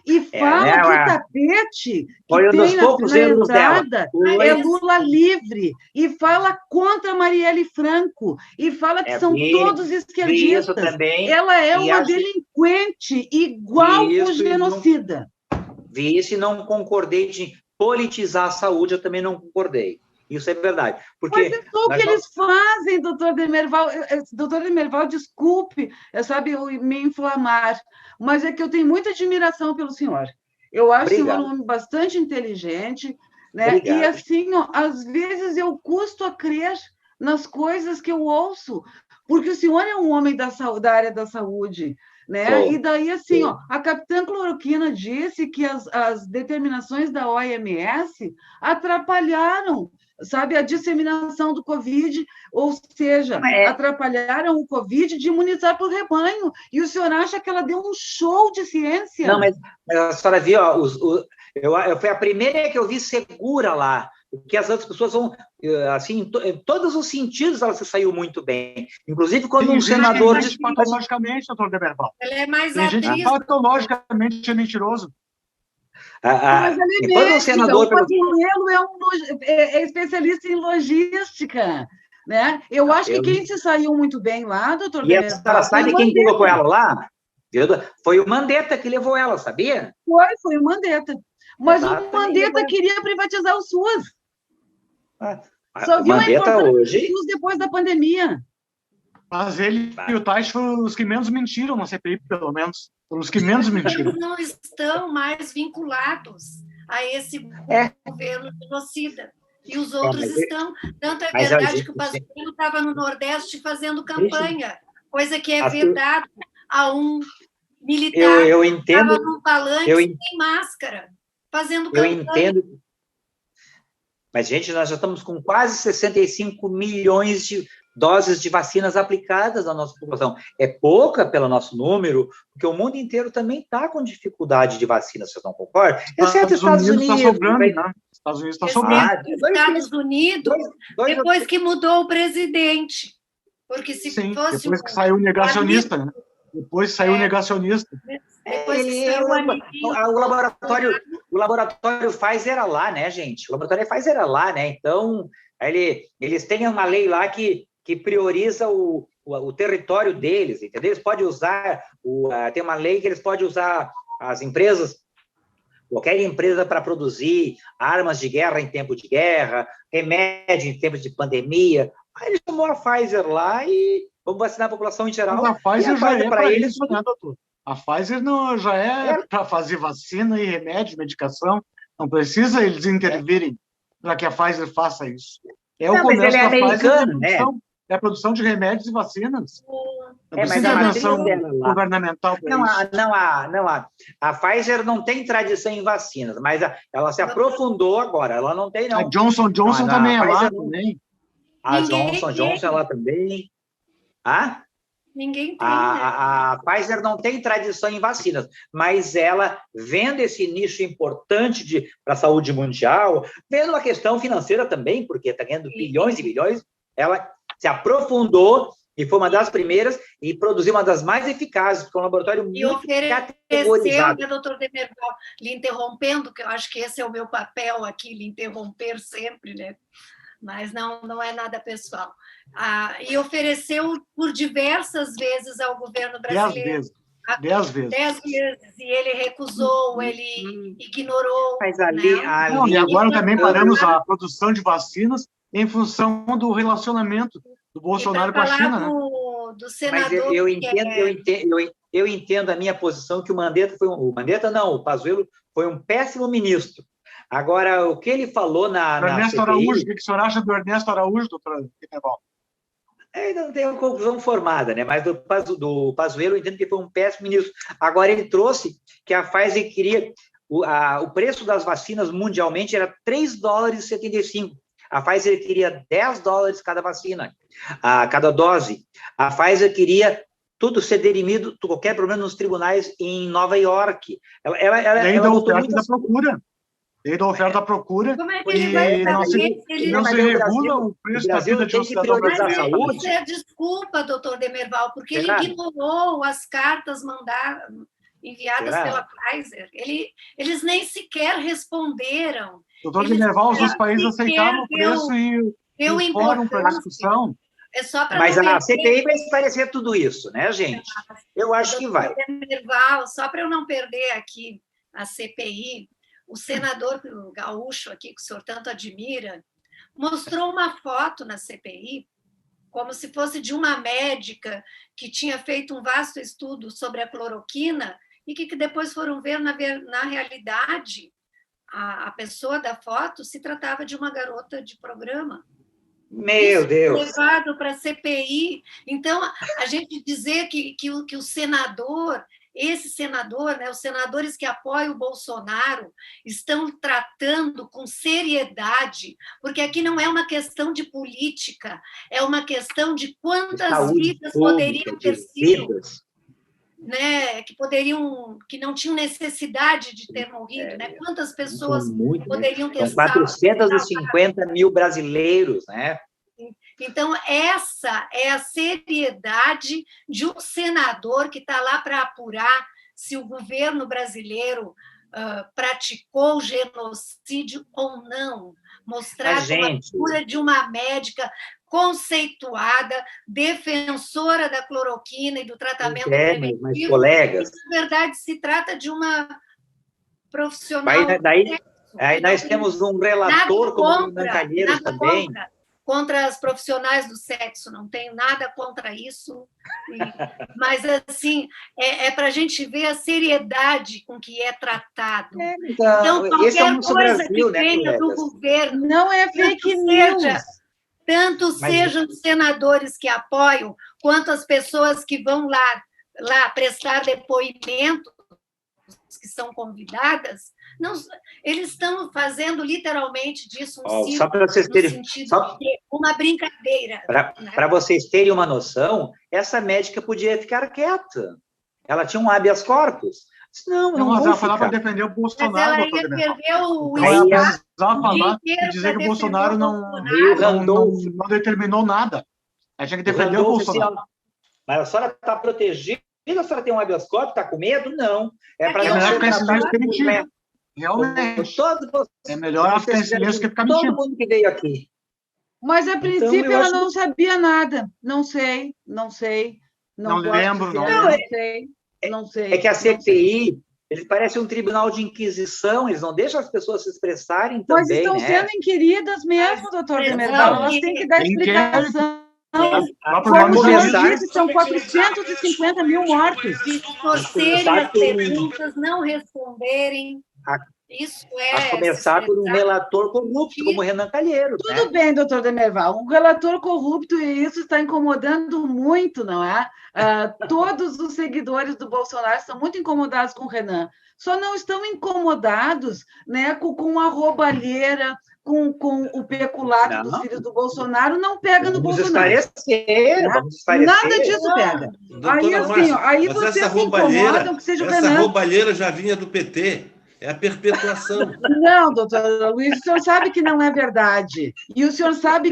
E fala que o tapete que tem na entrada é Lula livre. E fala contra Marielle Franco. E fala que são todos esquerdistas. Ela é uma delinquente igual o genocida. Vi isso e não concordei de politizar a saúde, eu também não concordei. Isso é verdade. Porque mas é só o que eles fazem, doutor Demerval. Doutor Demerval, desculpe, sabe, me inflamar, mas é que eu tenho muita admiração pelo senhor. Eu acho o senhor um homem bastante inteligente, né? E assim, ó, às vezes eu custo a crer nas coisas que eu ouço, porque o senhor é um homem da área da saúde, né? E daí, assim, ó, a capitã cloroquina disse que as determinações da OMS atrapalharam, sabe, a disseminação do Covid, ou seja, atrapalharam o Covid de imunizar por rebanho. E o senhor acha que ela deu um show de ciência? Não, mas a senhora viu, ó, foi a primeira que eu vi segura lá, porque as outras pessoas vão, assim, em todos os sentidos ela se saiu muito bem. Inclusive, quando um senador... Tem gente patologicamente, doutor Demerval. Ela é mais tem gente que patologicamente é mentiroso. Mas ela é médica, senador, o Pazuello é especialista em logística, né? Eu acho que quem se saiu muito bem lá, doutor Demerval... E a senhora sabe quem colocou ela lá? Foi o Mandetta que levou ela, sabia? Foi o Mandetta. Mas o Mandetta queria privatizar o SUS. Só viu a importância do SUS depois da pandemia. Mas ele e o Tais foram os que menos mentiram na CPI, pelo menos. Foram os que menos mentiram. Eles não estão mais vinculados a esse governo genocida. E os outros estão. Tanto é verdade que o Pazuello estava no Nordeste fazendo campanha, coisa que é vedado a um militar que estava num palanque sem máscara, fazendo campanha. Eu entendo. Mas, gente, nós já estamos com quase 65 milhões de doses de vacinas aplicadas na nossa população. É pouca pelo nosso número, porque o mundo inteiro também está com dificuldade de vacina, vocês não concordam? Exceto Estados Unidos. Está sobrando, né? Estados Unidos está sobrando. Estados Unidos, depois que mudou o presidente. Porque se fosse... depois que saiu o negacionista, né? Depois saiu o negacionista. O laboratório Pfizer lá, né, gente? O laboratório Pfizer lá, né? Então, eles têm uma lei lá que prioriza o território deles, entendeu? Eles podem usar, tem uma lei que eles podem usar as empresas, qualquer empresa para produzir armas de guerra em tempo de guerra, remédio em tempos de pandemia. Aí eles tomou a Pfizer lá e vamos vacinar a população em geral. Mas a Pfizer já é para eles, né, doutor? A Pfizer não, já é para fazer vacina e remédio, medicação. Não precisa eles intervirem para que a Pfizer faça isso. O comércio da Pfizer, né? É a produção de remédios e vacinas. Não precisa intervenção governamental para isso. A Pfizer não tem tradição em vacinas, mas ela se aprofundou agora. Ela não tem, não. A Johnson também é lá, também. A Johnson é lá também. Ninguém tem, a Pfizer não tem tradição em vacinas, mas ela, vendo esse nicho importante para a saúde mundial, vendo a questão financeira também, porque está ganhando bilhões e bilhões, ela se aprofundou e foi uma das primeiras e produziu uma das mais eficazes, porque é um laboratório muito categorizado. E doutor Demerval, lhe interrompendo, que eu acho que esse é o meu papel aqui, lhe interromper sempre, né? Mas não é nada pessoal. E ofereceu por diversas vezes ao governo brasileiro 10 vezes. 10 vezes, e ele recusou, ele ignorou. Mas ali, né? Não, e agora também paramos a produção de vacinas em função do relacionamento do Bolsonaro com a China, né? Do senador, mas eu entendo a minha posição, que o Mandetta o Pazuello foi um péssimo ministro. Agora, o que ele falou na Ernesto CPI... Araújo, o que o senhor acha do Ernesto Araújo, doutor Demerval? Ainda não tem uma conclusão formada, né? Mas do Pazuello eu entendo que foi um péssimo ministro. Agora, ele trouxe que a Pfizer queria... O preço das vacinas mundialmente era $3,75. A Pfizer queria $10 cada vacina, cada dose. A Pfizer queria tudo ser derimido, qualquer problema nos tribunais em Nova York. Ela botou muitas... Lei da oferta da procura. Como é que ele vai não se regula o preço da vida de um cidadão brasileiro. Desculpa, doutor Demerval, porque ele ignorou as cartas enviadas pela Pfizer. Eles nem sequer responderam. Doutor Demerval, os outros países aceitaram o preço e o fórum para discussão. Mas a CPI vai esclarecer tudo isso, né, gente? Eu acho que vai. Demerval, só para eu não perder aqui a CPI, o senador gaúcho aqui, que o senhor tanto admira, mostrou uma foto na CPI, como se fosse de uma médica que tinha feito um vasto estudo sobre a cloroquina e que depois foram ver, na realidade, a pessoa da foto se tratava de uma garota de programa. Meu Deus! Levado para a CPI. Então, a gente dizer que o senador... Esse senador, né, os senadores que apoiam o Bolsonaro, estão tratando com seriedade, porque aqui não é uma questão de política, é uma questão de quantas vidas poderiam ter sido, né, que não tinham necessidade de ter morrido, né? Quantas pessoas poderiam ter sido. 450 mil brasileiros, né? Então, essa é a seriedade de um senador que está lá para apurar se o governo brasileiro praticou genocídio ou não. Mostrar a postura de uma médica conceituada, defensora da cloroquina e do tratamento preventivo. Mas, colegas... Na verdade, se trata de uma profissional... Aí nós temos um relator como o Renan Calheiros também... Contra as profissionais do sexo, não tenho nada contra isso, mas, assim, é para a gente ver a seriedade com que é tratado. Então, qualquer coisa que venha do governo... Não é fake news. Tanto sejam os senadores que apoiam, quanto as pessoas que vão lá prestar depoimento, que são convidadas, eles estão fazendo literalmente disso um só para vocês terem uma brincadeira. Para vocês terem uma noção, essa médica podia ficar quieta. Ela tinha um habeas corpus. Não mas ela falava para defender o Bolsonaro. Mas ela ia perder o falar e dizer que o Bolsonaro não determinou nada. Ela tinha que defender o Bolsonaro. Mas a senhora está protegida, a senhora tem um habeas corpus, está com medo? Não. É para não ficar em silêncio que mentir. Realmente. É melhor ficar em silêncio que ficar mentindo. Todo mundo que veio aqui. Mas, a princípio, ela não sabia nada. Não sei. Não lembro, não sei. É que a CPI, ele parece um tribunal de inquisição, eles não deixam as pessoas se expressarem também, mas estão sendo inquiridas mesmo, doutor Demerval. Elas têm que dar explicação. São 450 mil mortos. Se torcerem as perguntas, não responderem... Isso a começar por um relator corrupto, como Renan Calheiros. Tudo bem, doutor Demerval. Um relator corrupto, e isso está incomodando muito, não é? Todos os seguidores do Bolsonaro estão muito incomodados com o Renan. Só não estão incomodados, né, com a roubalheira, com o peculato dos filhos do Bolsonaro, não pega no Bolsonaro. Vamos esclarecer. Nada disso pega. Aí, assim, aí vocês se incomodam que seja o Renan. Essa roubalheira já vinha do PT. É a perpetuação. Não, doutor Luiz, o senhor sabe que não é verdade. E o senhor sabe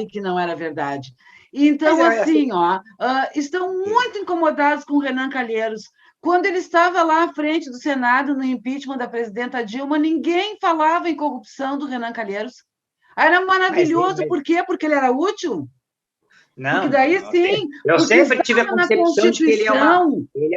que não era verdade. Então, assim, estão muito incomodados com o Renan Calheiros. Quando ele estava lá à frente do Senado, no impeachment da presidenta Dilma, ninguém falava em corrupção do Renan Calheiros. Era maravilhoso. Por quê? Porque ele era útil? Porque daí sim, eu porque sempre tive a estava na concepção de que ele é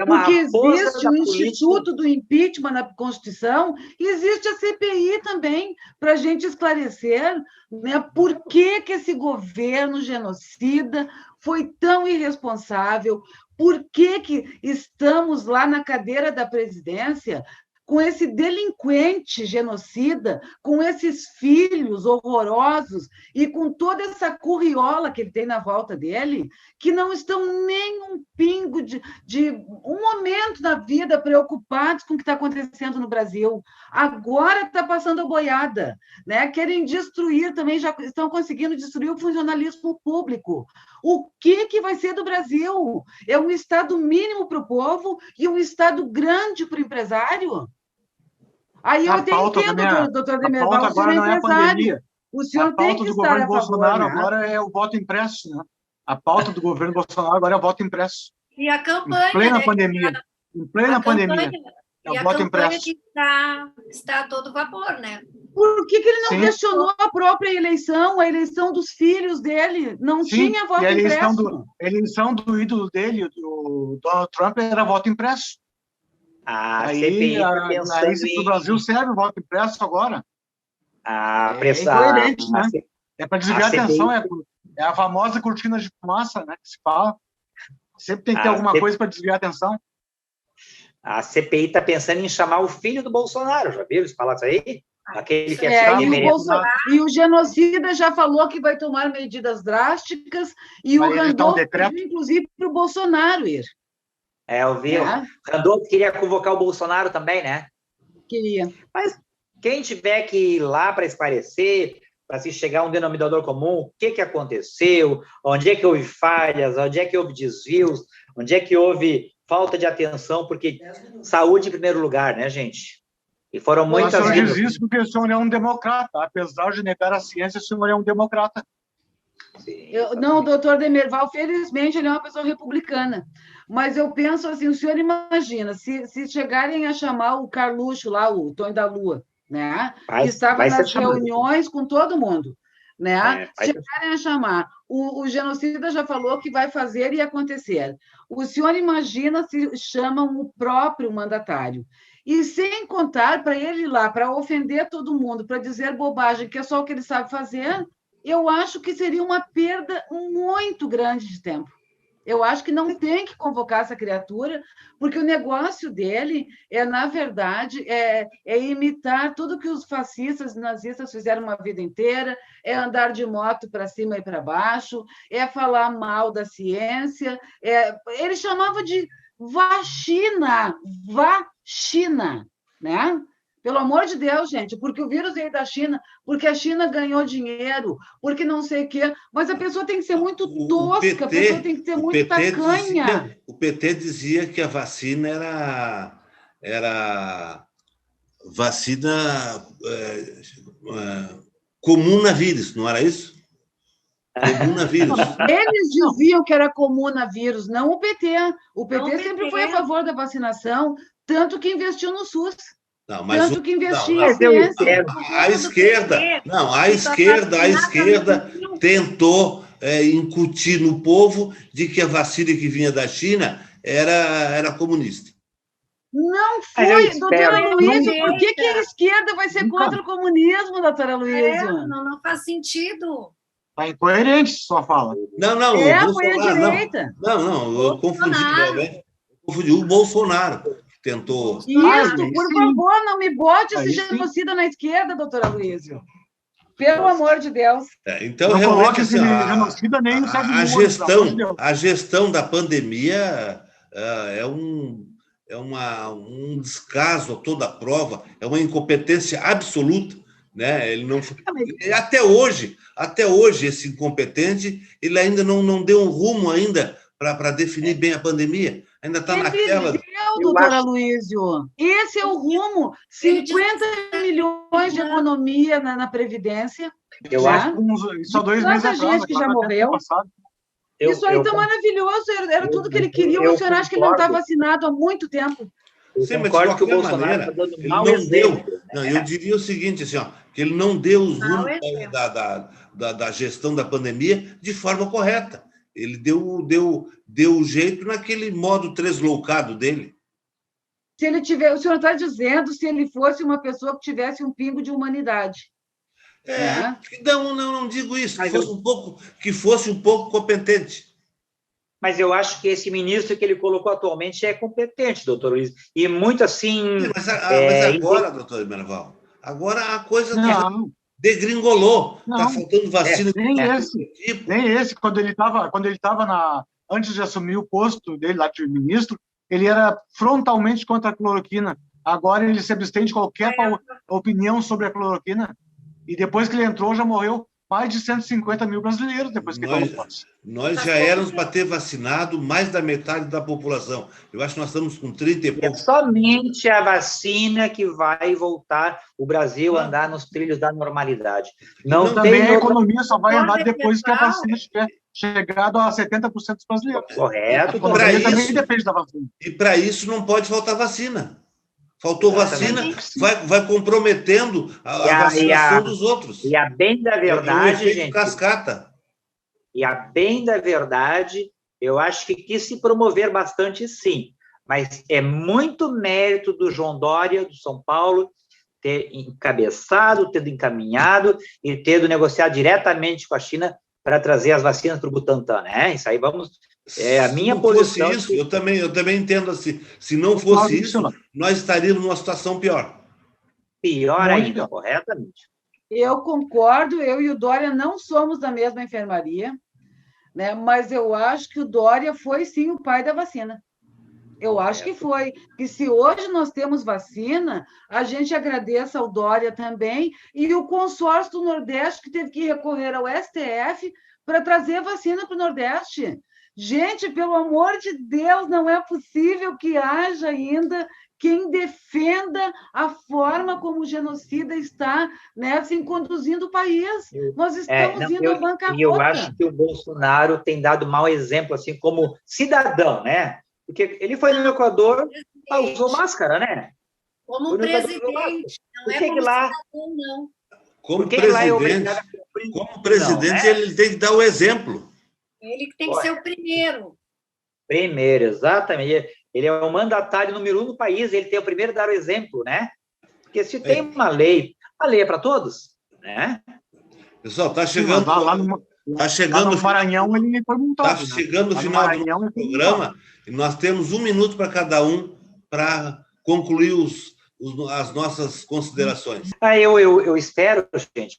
uma porque raposa existe da o política. Instituto do Impeachment na Constituição, e existe a CPI também, para a gente esclarecer, né, por que esse governo genocida foi tão irresponsável, por que estamos lá na cadeira da presidência com esse delinquente genocida, com esses filhos horrorosos e com toda essa curriola que ele tem na volta dele, que não estão nem um pingo de um momento da vida preocupados com o que está acontecendo no Brasil. Agora está passando a boiada, né? Querem destruir também, já estão conseguindo destruir o funcionalismo público. O que vai ser do Brasil? É um Estado mínimo para o povo e um Estado grande para o empresário? Aí eu até entendo, doutor Demerval, o senhor é empresário. O senhor tem que estar a favor. A pauta do governo Bolsonaro agora é o voto impresso, né? A pauta do governo Bolsonaro agora é o voto impresso. E a campanha, em plena pandemia. Em plena pandemia. E a campanha que está a todo vapor, né? Por que ele não questionou a própria eleição, a eleição dos filhos dele? Não tinha voto impresso. A eleição do ídolo dele, do Donald Trump, era voto impresso. Aí se o Brasil serve o voto impresso agora, é incoerente, né? É para desviar a atenção, é a famosa cortina de fumaça, né, que se fala. Sempre tem que ter alguma coisa para desviar a atenção. A CPI está pensando em chamar o filho do Bolsonaro, já viram eles falar isso aí? Aquele que e o genocida já falou que vai tomar medidas drásticas e o Randolph pediu, inclusive, para o Bolsonaro ir. Eu vi. Randolph queria convocar o Bolsonaro também, né? Queria. Mas quem tiver que ir lá para esclarecer, para se chegar a um denominador comum, o que aconteceu, onde é que houve falhas, onde é que houve desvios, onde é que houve falta de atenção, porque saúde em primeiro lugar, né, gente? E foram muitas vidas. O senhor diz isso porque o senhor é um democrata. Apesar de negar a ciência, o senhor é um democrata. Não, o doutor Demerval, felizmente, ele é uma pessoa republicana. Mas eu penso assim, o senhor imagina, se chegarem a chamar o Carluxo lá, o Tonho da Lua, né? Que estava nas reuniões com todo mundo, né? Se chegarem a chamar, o genocida já falou que vai fazer e acontecer. O senhor imagina se chamam o próprio mandatário. E sem contar para ele ir lá, para ofender todo mundo, para dizer bobagem, que é só o que ele sabe fazer, eu acho que seria uma perda muito grande de tempo. Eu acho que não tem que convocar essa criatura, porque o negócio dele na verdade, imitar tudo que os fascistas e nazistas fizeram uma vida inteira, é andar de moto para cima e para baixo, é falar mal da ciência. Ele chamava de vacina, né? Pelo amor de Deus, gente, porque o vírus veio da China, porque a China ganhou dinheiro, porque não sei o quê, mas a pessoa tem que ser muito tosca, a pessoa tem que ser muito tacanha. O PT dizia que a vacina era vacina comunavírus, não era isso? Comunavírus. Eles diziam que era comunavírus, não o PT. O PT sempre foi a favor da vacinação, tanto que investiu no SUS. Não, mas tanto que investia a esquerda tentou incutir no povo de que a vacina que vinha da China era comunista. Não foi, doutora Luísa. Por que a esquerda vai ser contra o comunismo, doutora Luísa? Não faz sentido. Está incoerente sua fala. Não, foi a direita. Não, eu confundi o Bolsonaro. Tentou. Isso, por favor, não me bote esse genocida na esquerda, doutora Luísa. Pelo amor de Deus. Então, não realmente, assim, genocida nem a gestão da pandemia é um descaso a toda a prova, é uma incompetência absoluta, né? Ele não até hoje esse incompetente, ele ainda não deu um rumo ainda para definir bem a pandemia. Ainda está naquela. Doutora Luísio, esse é o rumo. 50 milhões de economia na Previdência. Eu acho que só 2 meses atrás. Gente que já morreu. Isso aí está maravilhoso. Era tudo que ele queria. O senhor acha que ele não está vacinado há muito tempo? Sim, mas de qualquer maneira, ele não deu. Não, eu diria o seguinte, assim, que ele não deu os rumos da gestão da pandemia de forma correta. Ele deu jeito naquele modo tresloucado dele. Se ele tiver, o senhor está dizendo se ele fosse uma pessoa que tivesse um pingo de humanidade. Né? Não digo isso, que fosse um pouco competente. Mas eu acho que esse ministro que ele colocou atualmente é competente, doutor Luiz. E muito assim... Mas agora, doutor Merval, agora a coisa degringolou. Está faltando vacina. Nem esse. Quando ele estava antes de assumir o posto dele lá de ministro, ele era frontalmente contra a cloroquina. Agora ele se abstém de qualquer opinião sobre a cloroquina. E depois que ele entrou, já morreu mais de 150 mil brasileiros depois que tomou posse. Nós já éramos para ter vacinado mais da metade da população. Eu acho que nós estamos com 30 e poucos. É somente a vacina que vai voltar o Brasil a andar nos trilhos da normalidade. Também a economia só vai andar depois que a vacina estiver chegado a 70% dos brasileiros. Correto. A economia também depende da vacina. E para isso não pode faltar vacina. Faltou vacina, vai comprometendo a vacinação dos outros. E a bem da verdade, gente... cascata. E a bem da verdade, eu acho que quis se promover bastante, sim. Mas é muito mérito do João Dória, do São Paulo, ter encabeçado, ter encaminhado e ter negociado diretamente com a China para trazer as vacinas para o Butantan, né? Isso aí vamos... É a minha posição. Isso, eu também entendo assim. Se não fosse isso, nós estaríamos numa situação pior. Pior ainda, corretamente. Eu concordo, eu e o Dória não somos da mesma enfermaria, né? Mas eu acho que o Dória foi, sim, o pai da vacina. Eu acho que foi. E se hoje nós temos vacina, a gente agradece ao Dória também e o consórcio do Nordeste que teve que recorrer ao STF para trazer vacina para o Nordeste. Gente, pelo amor de Deus, não é possível que haja ainda quem defenda a forma como o genocida está, né, assim, conduzindo o país. Nós estamos indo à bancarrota. E eu acho que o Bolsonaro tem dado mau exemplo, assim, como cidadão, né? Porque ele foi no Equador, usou máscara, né? Como presidente, não é como cidadão, não. Como presidente, ele tem que dar o exemplo. Ele que tem que ser o primeiro. Primeiro, exatamente. Ele é o mandatário número 1 do país, ele tem o primeiro a dar o exemplo, né? Porque se tem uma lei, a lei é para todos, né? Pessoal, está chegando... Está chegando no Maranhão, ele foi multado. Está chegando o final do programa e nós temos 1 minuto para cada um para concluir as nossas considerações. Eu espero, gente,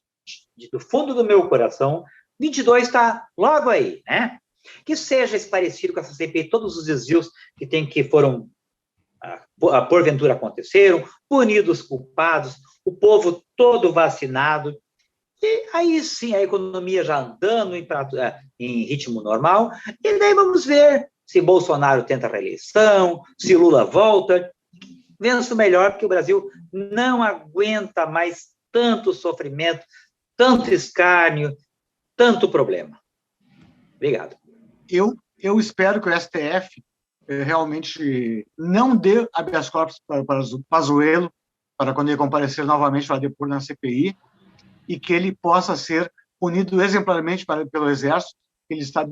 do fundo do meu coração, 22 está logo aí, né? Que seja esclarecido com essa CPI todos os desvios que foram, porventura, aconteceram, punidos os culpados, o povo todo vacinado, e aí sim a economia já andando em ritmo normal, e daí vamos ver se Bolsonaro tenta a reeleição, se Lula volta, vence o melhor, porque o Brasil não aguenta mais tanto sofrimento, tanto escárnio, tanto problema. Obrigado. Eu espero que o STF realmente não dê habeas corpus para Pazuello, para quando ele comparecer novamente para depor na CPI, e que ele possa ser punido exemplarmente pelo Exército. Ele está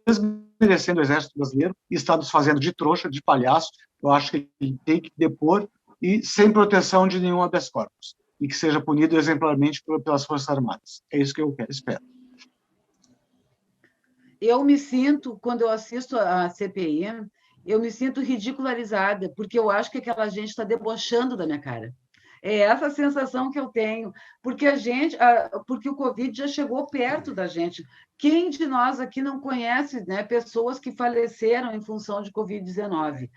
desmerecendo o Exército brasileiro e está nos fazendo de trouxa, de palhaço. Eu acho que ele tem que depor e sem proteção de nenhum habeas corpus, e que seja punido exemplarmente pelas Forças Armadas. É isso que eu espero. Eu me sinto, quando eu assisto a CPI, eu me sinto ridicularizada, porque eu acho que aquela gente está debochando da minha cara. É essa sensação que eu tenho, porque porque o Covid já chegou perto da gente. Quem de nós aqui não conhece, né, pessoas que faleceram em função de Covid-19?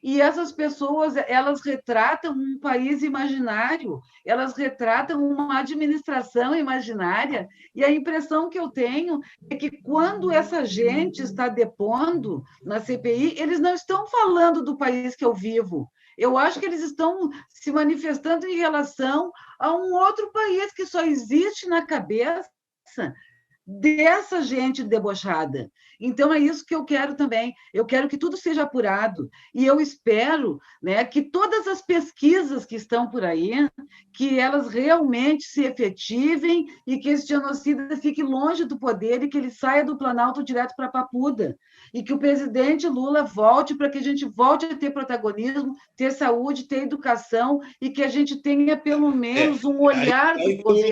E essas pessoas, elas retratam um país imaginário, elas retratam uma administração imaginária, e a impressão que eu tenho é que quando essa gente está depondo na CPI, eles não estão falando do país que eu vivo. Eu acho que eles estão se manifestando em relação a um outro país que só existe na cabeça dessa gente debochada. Então, é isso que eu quero também. Eu quero que tudo seja apurado. E eu espero, né, que todas as pesquisas que estão por aí, que elas realmente se efetivem e que esse genocida fique longe do poder e que ele saia do Planalto direto para Papuda. E que o presidente Lula volte para que a gente volte a ter protagonismo, ter saúde, ter educação e que a gente tenha, pelo menos, um olhar do governo.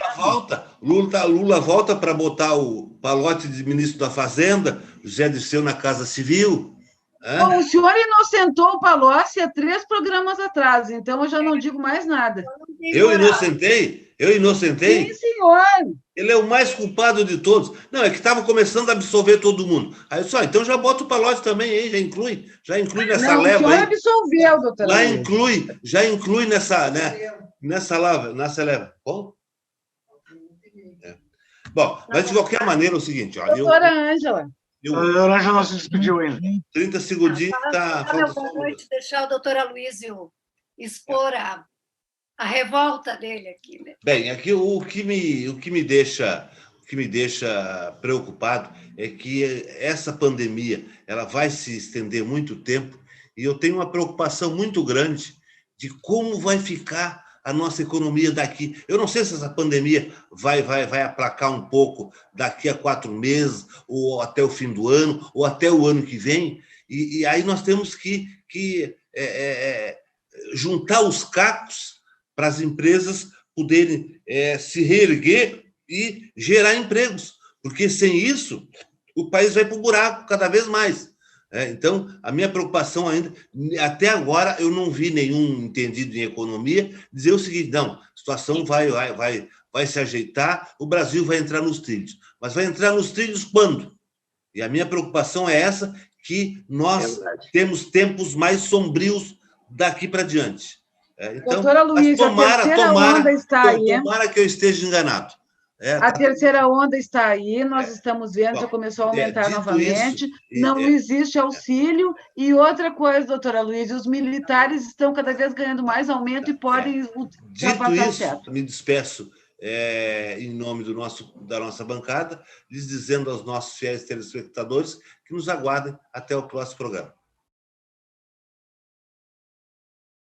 Lula volta para botar o Palocci de ministro da Fazenda, José Dirceu na Casa Civil. Bom, o senhor inocentou o Palocci há 3 programas atrás, então eu já não digo mais nada. Eu inocentei? Sim, senhor. Ele é o mais culpado de todos. Não, é que estava começando a absolver todo mundo. Aí só, então já bota o Palocci também aí, já inclui nessa Não, leva. O senhor aí. absolveu, doutora. Já inclui nessa, né, nessa leva. Bom? Bom, mas de qualquer maneira é o seguinte, ó, doutora Ângela. A Ângela não se despediu ainda. 30 segundinhos, tá. Boa noite, deixar o doutor Aloysio expor a revolta dele aqui. Né? Bem, aqui o que me deixa preocupado é que essa pandemia ela vai se estender muito tempo e eu tenho uma preocupação muito grande de como vai ficar a nossa economia daqui. Eu não sei se essa pandemia vai aplacar um pouco daqui a 4 meses, ou até o fim do ano, ou até o ano que vem, e aí nós temos que juntar os cacos para as empresas poderem se reerguer e gerar empregos, porque sem isso o país vai para o buraco cada vez mais. Então, a minha preocupação ainda, até agora, eu não vi nenhum entendido em economia dizer o seguinte, não, a situação vai se ajeitar, o Brasil vai entrar nos trilhos. Mas vai entrar nos trilhos quando? E a minha preocupação é essa, que nós temos tempos mais sombrios daqui para diante. Então, doutora Luísa, a terceira onda está aí. Tomara que eu esteja enganado. A terceira onda está aí, nós estamos vendo, já começou a aumentar novamente, não existe auxílio, e outra coisa, doutora Luísa, os militares estão cada vez ganhando mais aumento e podem Dito isso, me despeço em nome da nossa bancada, lhes dizendo aos nossos fiéis telespectadores que nos aguardem até o próximo programa.